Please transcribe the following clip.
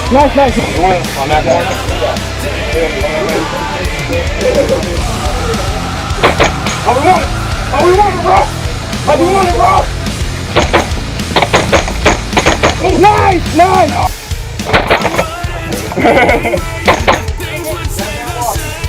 Nice, nice. On that corner. Oh, we want it! Oh, we want it, bro! Oh, we want it, bro! Nice! Nice!